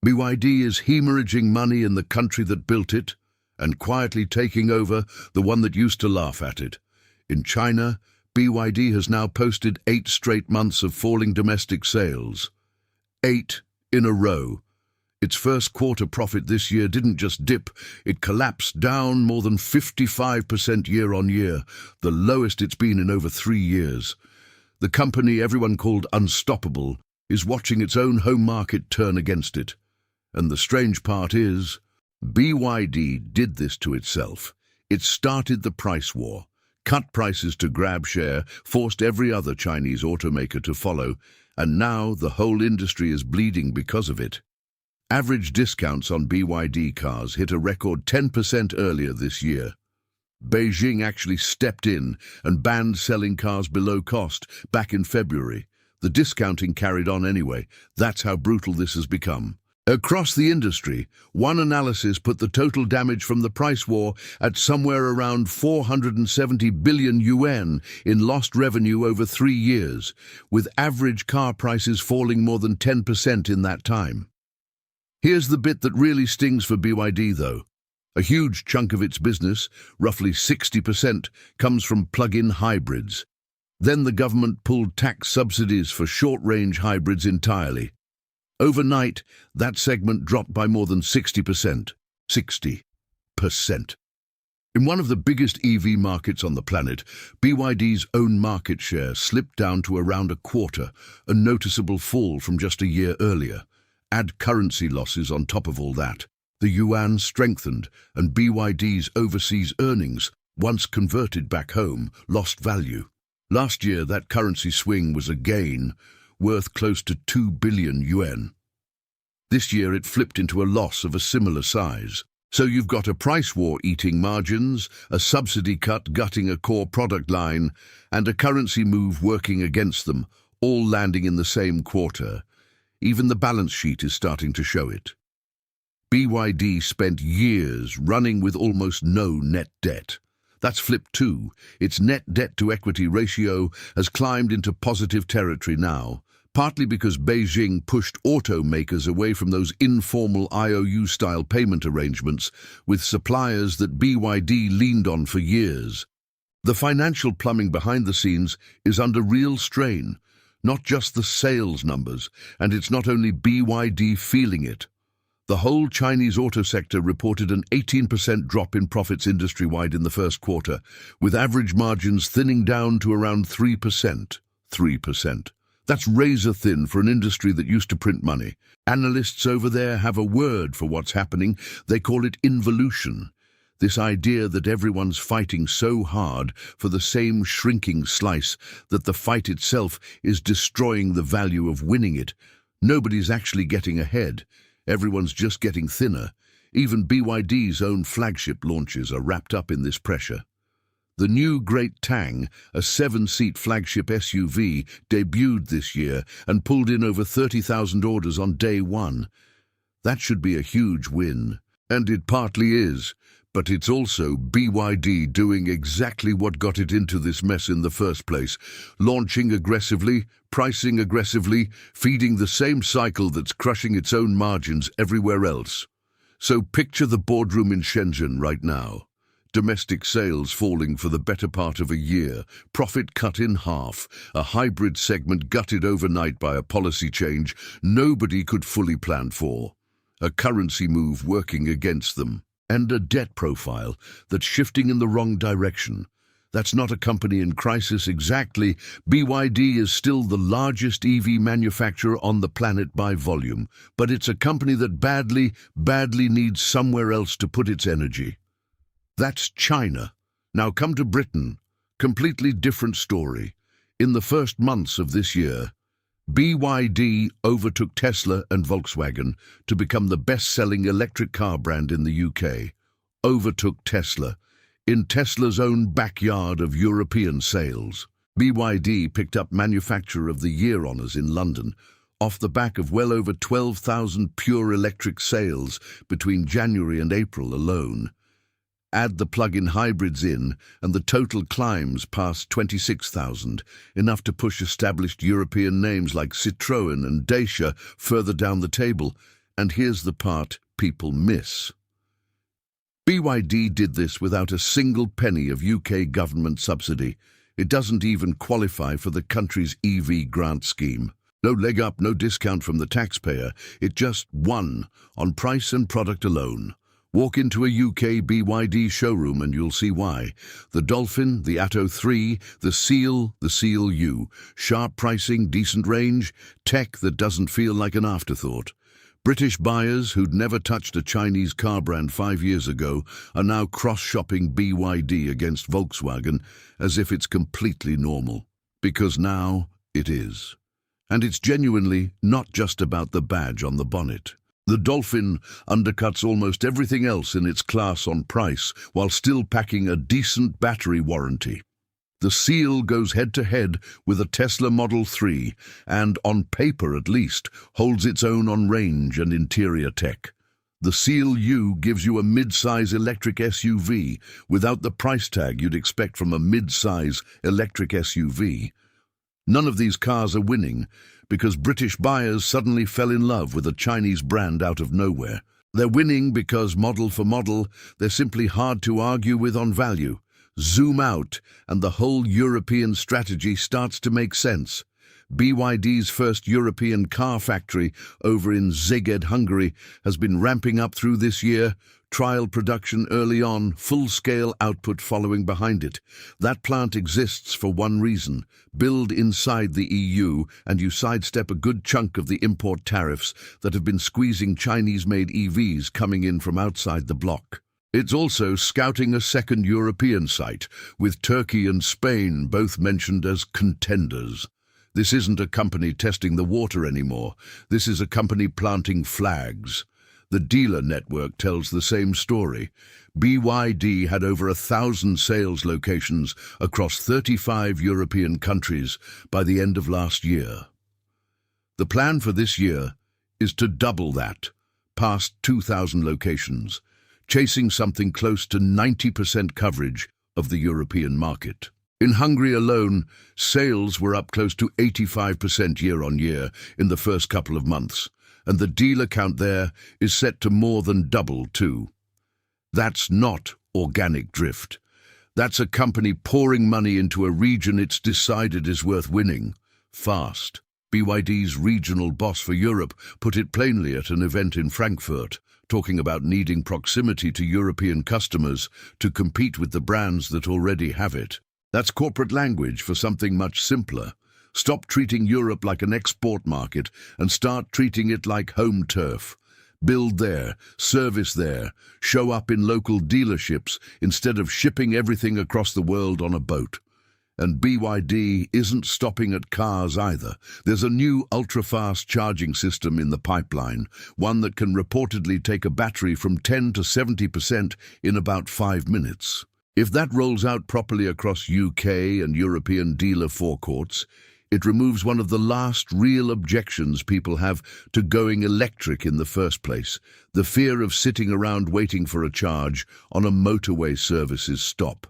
BYD is hemorrhaging money in the country that built it and quietly taking over the one that used to laugh at it. In China, BYD has now posted 8 straight months of falling domestic sales. 8 in a row. Its first quarter profit this year didn't just dip, it collapsed down more than 55% year-on-year, the lowest it's been in over 3 years. The company everyone called unstoppable is watching its own home market turn against it. And the strange part is, BYD did this to itself. It started the price war, cut prices to grab share, forced every other Chinese automaker to follow, and now the whole industry is bleeding because of it. Average discounts on BYD cars hit a record 10% earlier this year. Beijing actually stepped in and banned selling cars below cost back in February. The discounting carried on anyway. That's how brutal this has become. Across the industry, one analysis put the total damage from the price war at somewhere around 470 billion yuan in lost revenue over 3 years, with average car prices falling more than 10% in that time. Here's the bit that really stings for BYD, though. A huge chunk of its business, roughly 60%, comes from plug-in hybrids. Then the government pulled tax subsidies for short-range hybrids entirely. Overnight, that segment dropped by more than 60%. 60%. In one of the biggest EV markets on the planet, BYD's own market share slipped down to around a quarter, a noticeable fall from just a year earlier. Add currency losses on top of all that. The yuan strengthened, and BYD's overseas earnings, once converted back home, lost value. Last year, that currency swing was a gain, worth close to 2 billion yuan. This year, it flipped into a loss of a similar size. So you've got a price war eating margins, a subsidy cut gutting a core product line, and a currency move working against them, all landing in the same quarter. Even the balance sheet is starting to show it. BYD spent years running with almost no net debt. That's flipped too. Its net debt-to-equity ratio has climbed into positive territory now, partly because Beijing pushed automakers away from those informal IOU-style payment arrangements with suppliers that BYD leaned on for years. The financial plumbing behind the scenes is under real strain, not just the sales numbers, and it's not only BYD feeling it. The whole Chinese auto sector reported an 18% drop in profits industry-wide in the first quarter, with average margins thinning down to around 3%. 3%. That's razor thin for an industry that used to print money. Analysts over there have a word for what's happening. They call it involution. This idea that everyone's fighting so hard for the same shrinking slice that the fight itself is destroying the value of winning it. Nobody's actually getting ahead. Everyone's just getting thinner. Even BYD's own flagship launches are wrapped up in this pressure. The new Great Tang, a 7-seat flagship SUV, debuted this year and pulled in over 30,000 orders on day one. That should be a huge win. And it partly is. But it's also BYD doing exactly what got it into this mess in the first place, launching aggressively, pricing aggressively, feeding the same cycle that's crushing its own margins everywhere else. So picture the boardroom in Shenzhen right now. Domestic sales falling for the better part of a year, profit cut in half, a hybrid segment gutted overnight by a policy change nobody could fully plan for, a currency move working against them, and a debt profile that's shifting in the wrong direction. That's not a company in crisis exactly. BYD is still the largest EV manufacturer on the planet by volume, but it's a company that badly needs somewhere else to put its energy. That's China. Now come to Britain. Completely different story. In the first months of this year, BYD overtook Tesla and Volkswagen to become the best-selling electric car brand in the UK. Overtook Tesla, in Tesla's own backyard of European sales. BYD picked up Manufacturer of the Year honours in London, off the back of well over 12,000 pure electric sales between January and April alone. Add the plug-in hybrids in, and the total climbs past 26,000, enough to push established European names like Citroën and Dacia further down the table. And here's the part people miss. BYD did this without a single penny of UK government subsidy. It doesn't even qualify for the country's EV grant scheme. No leg up, no discount from the taxpayer. It just won on price and product alone. Walk into a UK BYD showroom and you'll see why. The Dolphin, the Atto 3, the Seal U. Sharp pricing, decent range, tech that doesn't feel like an afterthought. British buyers who'd never touched a Chinese car brand 5 years ago are now cross-shopping BYD against Volkswagen as if it's completely normal. Because now it is. And it's genuinely not just about the badge on the bonnet. The Dolphin undercuts almost everything else in its class on price while still packing a decent battery warranty. The Seal goes head-to-head with a Tesla Model 3 and, on paper at least, holds its own on range and interior tech. The Seal U gives you a mid-size electric SUV without the price tag you'd expect from a mid-size electric SUV. None of these cars are winning because British buyers suddenly fell in love with a Chinese brand out of nowhere. They're winning because, model for model, they're simply hard to argue with on value. Zoom out, and the whole European strategy starts to make sense. BYD's first European car factory over in Szeged, Hungary, has been ramping up through this year. Trial production early on, full-scale output following behind it. That plant exists for one reason: build inside the EU and you sidestep a good chunk of the import tariffs that have been squeezing Chinese-made EVs coming in from outside the bloc. It's also scouting a second European site, with Turkey and Spain both mentioned as contenders. This isn't a company testing the water anymore. This is a company planting flags. The dealer network tells the same story. BYD had over 1,000 sales locations across 35 European countries by the end of last year. The plan for this year is to double that, past 2,000 locations, chasing something close to 90% coverage of the European market. In Hungary alone, sales were up close to 85% year-on-year in the first couple of months, and the dealer count there is set to more than double too. That's not organic drift. That's a company pouring money into a region it's decided is worth winning, fast. BYD's regional boss for Europe put it plainly at an event in Frankfurt, talking about needing proximity to European customers to compete with the brands that already have it. That's corporate language for something much simpler. Stop treating Europe like an export market and start treating it like home turf. Build there, service there, show up in local dealerships instead of shipping everything across the world on a boat. And BYD isn't stopping at cars either. There's a new ultra-fast charging system in the pipeline, one that can reportedly take a battery from 10 to 70% in about 5 minutes. If that rolls out properly across UK and European dealer forecourts, it removes one of the last real objections people have to going electric in the first place: the fear of sitting around waiting for a charge on a motorway services stop.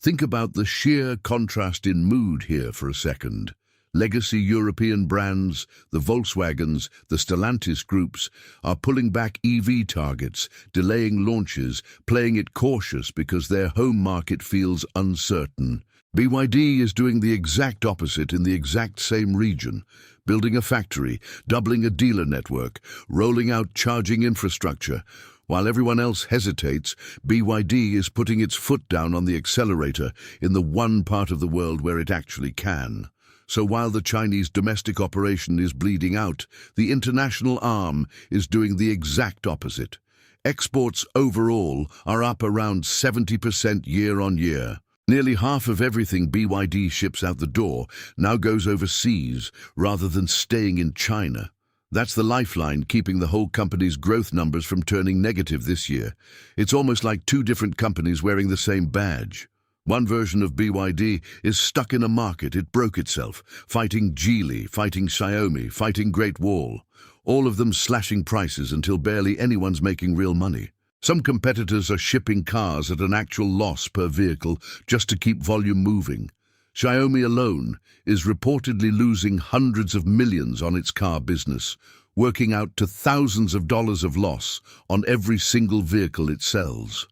Think about the sheer contrast in mood here for a second. Legacy European brands, the Volkswagens, the Stellantis groups, are pulling back EV targets, delaying launches, playing it cautious because their home market feels uncertain. BYD is doing the exact opposite in the exact same region, building a factory, doubling a dealer network, rolling out charging infrastructure. While everyone else hesitates, BYD is putting its foot down on the accelerator in the one part of the world where it actually can. So while the Chinese domestic operation is bleeding out, the international arm is doing the exact opposite. Exports overall are up around 70% year-on-year. Nearly half of everything BYD ships out the door now goes overseas rather than staying in China. That's the lifeline keeping the whole company's growth numbers from turning negative this year. It's almost like two different companies wearing the same badge. One version of BYD is stuck in a market it broke itself, fighting Geely, fighting Xiaomi, fighting Great Wall, all of them slashing prices until barely anyone's making real money. Some competitors are shipping cars at an actual loss per vehicle just to keep volume moving. Xiaomi alone is reportedly losing hundreds of millions on its car business, working out to thousands of dollars of loss on every single vehicle it sells.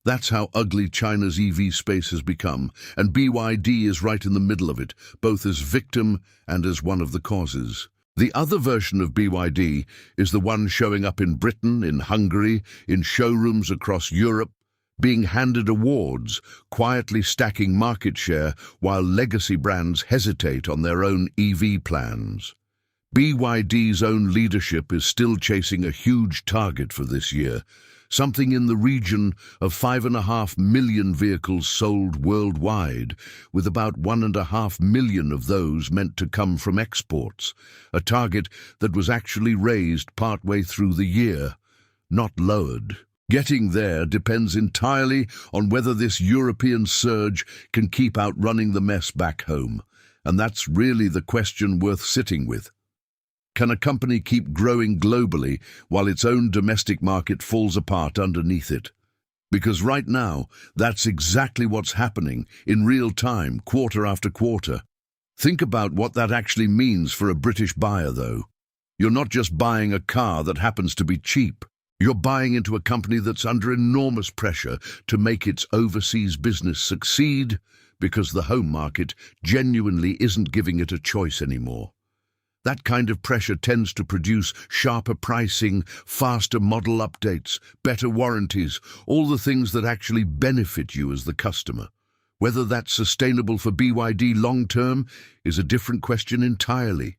That's how ugly China's EV space has become, and BYD is right in the middle of it, both as victim and as one of the causes. The other version of BYD is the one showing up in Britain, in Hungary, in showrooms across Europe, being handed awards, quietly stacking market share while legacy brands hesitate on their own EV plans. BYD's own leadership is still chasing a huge target for this year, something in the region of 5.5 million vehicles sold worldwide, with about 1.5 million of those meant to come from exports, a target that was actually raised partway through the year, not lowered. Getting there depends entirely on whether this European surge can keep outrunning the mess back home, and that's really the question worth sitting with. Can a company keep growing globally while its own domestic market falls apart underneath it? Because right now, that's exactly what's happening in real time, quarter after quarter. Think about what that actually means for a British buyer, though. You're not just buying a car that happens to be cheap. You're buying into a company that's under enormous pressure to make its overseas business succeed because the home market genuinely isn't giving it a choice anymore. That kind of pressure tends to produce sharper pricing, faster model updates, better warranties, all the things that actually benefit you as the customer. Whether that's sustainable for BYD long-term is a different question entirely.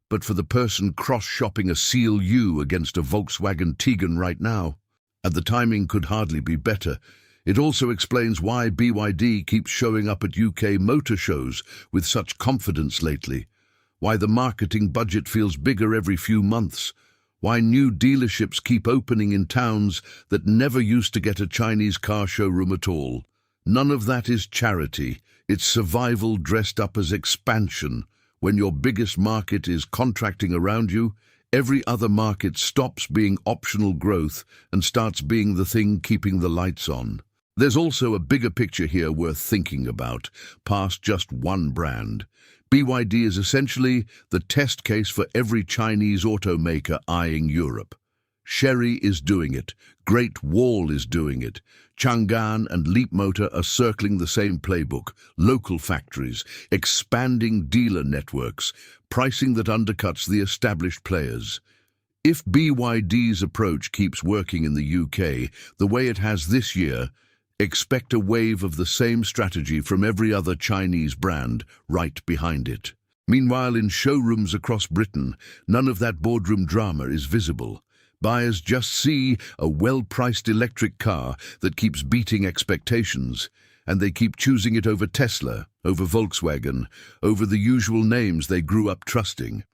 But for the person cross-shopping a Seal U against a Volkswagen Tiguan right now, and the timing could hardly be better, it also explains why BYD keeps showing up at UK motor shows with such confidence lately, why the marketing budget feels bigger every few months, why new dealerships keep opening in towns that never used to get a Chinese car showroom at all. None of that is charity, it's survival dressed up as expansion. When your biggest market is contracting around you, every other market stops being optional growth and starts being the thing keeping the lights on. There's also a bigger picture here worth thinking about, past just one brand. BYD is essentially the test case for every Chinese automaker eyeing Europe. Chery is doing it, Great Wall is doing it, Chang'an and Leapmotor are circling the same playbook, local factories, expanding dealer networks, pricing that undercuts the established players. If BYD's approach keeps working in the UK the way it has this year, expect a wave of the same strategy from every other Chinese brand right behind it. Meanwhile, in showrooms across Britain, none of that boardroom drama is visible. Buyers just see a well-priced electric car that keeps beating expectations, and they keep choosing it over Tesla, over Volkswagen, over the usual names they grew up trusting.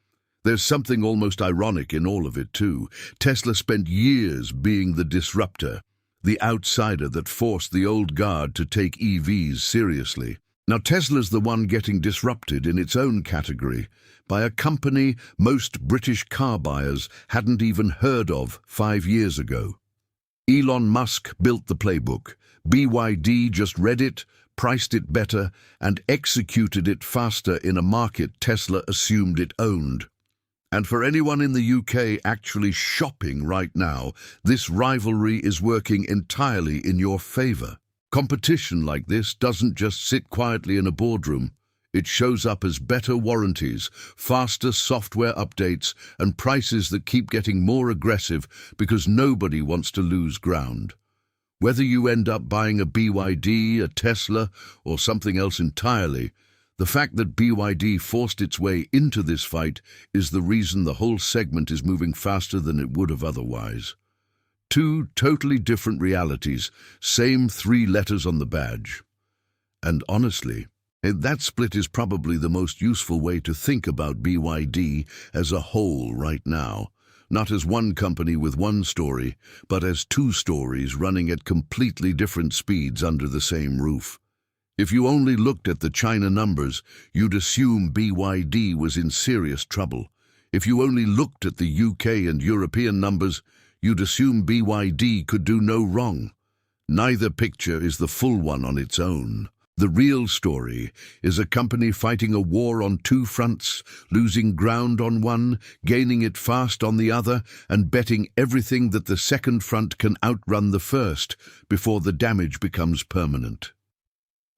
There's something almost ironic in all of it, too. Tesla spent years being the disruptor, the outsider that forced the old guard to take EVs seriously. Now Tesla's the one getting disrupted in its own category by a company most British car buyers hadn't even heard of 5 years ago. Elon Musk built the playbook. BYD just read it, priced it better, and executed it faster in a market Tesla assumed it owned. And for anyone in the UK actually shopping right now, this rivalry is working entirely in your favour. Competition like this doesn't just sit quietly in a boardroom. It shows up as better warranties, faster software updates, and prices that keep getting more aggressive because nobody wants to lose ground. Whether you end up buying a BYD, a Tesla, or something else entirely, the fact that BYD forced its way into this fight is the reason the whole segment is moving faster than it would have otherwise. Two totally different realities, same 3 letters on the badge. And honestly, that split is probably the most useful way to think about BYD as a whole right now, not as one company with one story, but as 2 stories running at completely different speeds under the same roof. If you only looked at the China numbers, you'd assume BYD was in serious trouble. If you only looked at the UK and European numbers, you'd assume BYD could do no wrong. Neither picture is the full one on its own. The real story is a company fighting a war on two fronts, losing ground on one, gaining it fast on the other, and betting everything that the second front can outrun the first before the damage becomes permanent.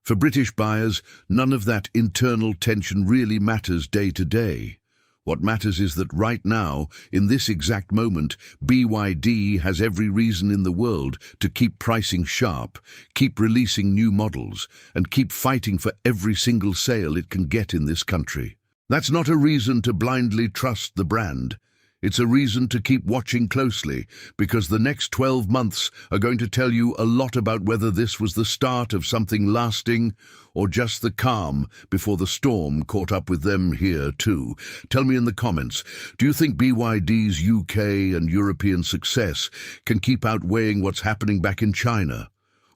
For British buyers, none of that internal tension really matters day to day. What matters is that right now, in this exact moment, BYD has every reason in the world to keep pricing sharp, keep releasing new models, and keep fighting for every single sale it can get in this country. That's not a reason to blindly trust the brand. It's a reason to keep watching closely, because the next 12 months are going to tell you a lot about whether this was the start of something lasting or just the calm before the storm caught up with them here too. Tell me in the comments, do you think BYD's UK and European success can keep outweighing what's happening back in China?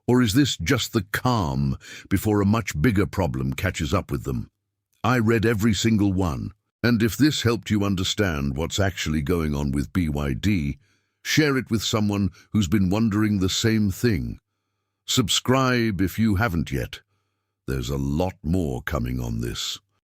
Or is this just the calm before a much bigger problem catches up with them? I read every single one. And if this helped you understand what's actually going on with BYD, share it with someone who's been wondering the same thing. Subscribe if you haven't yet. There's a lot more coming on this.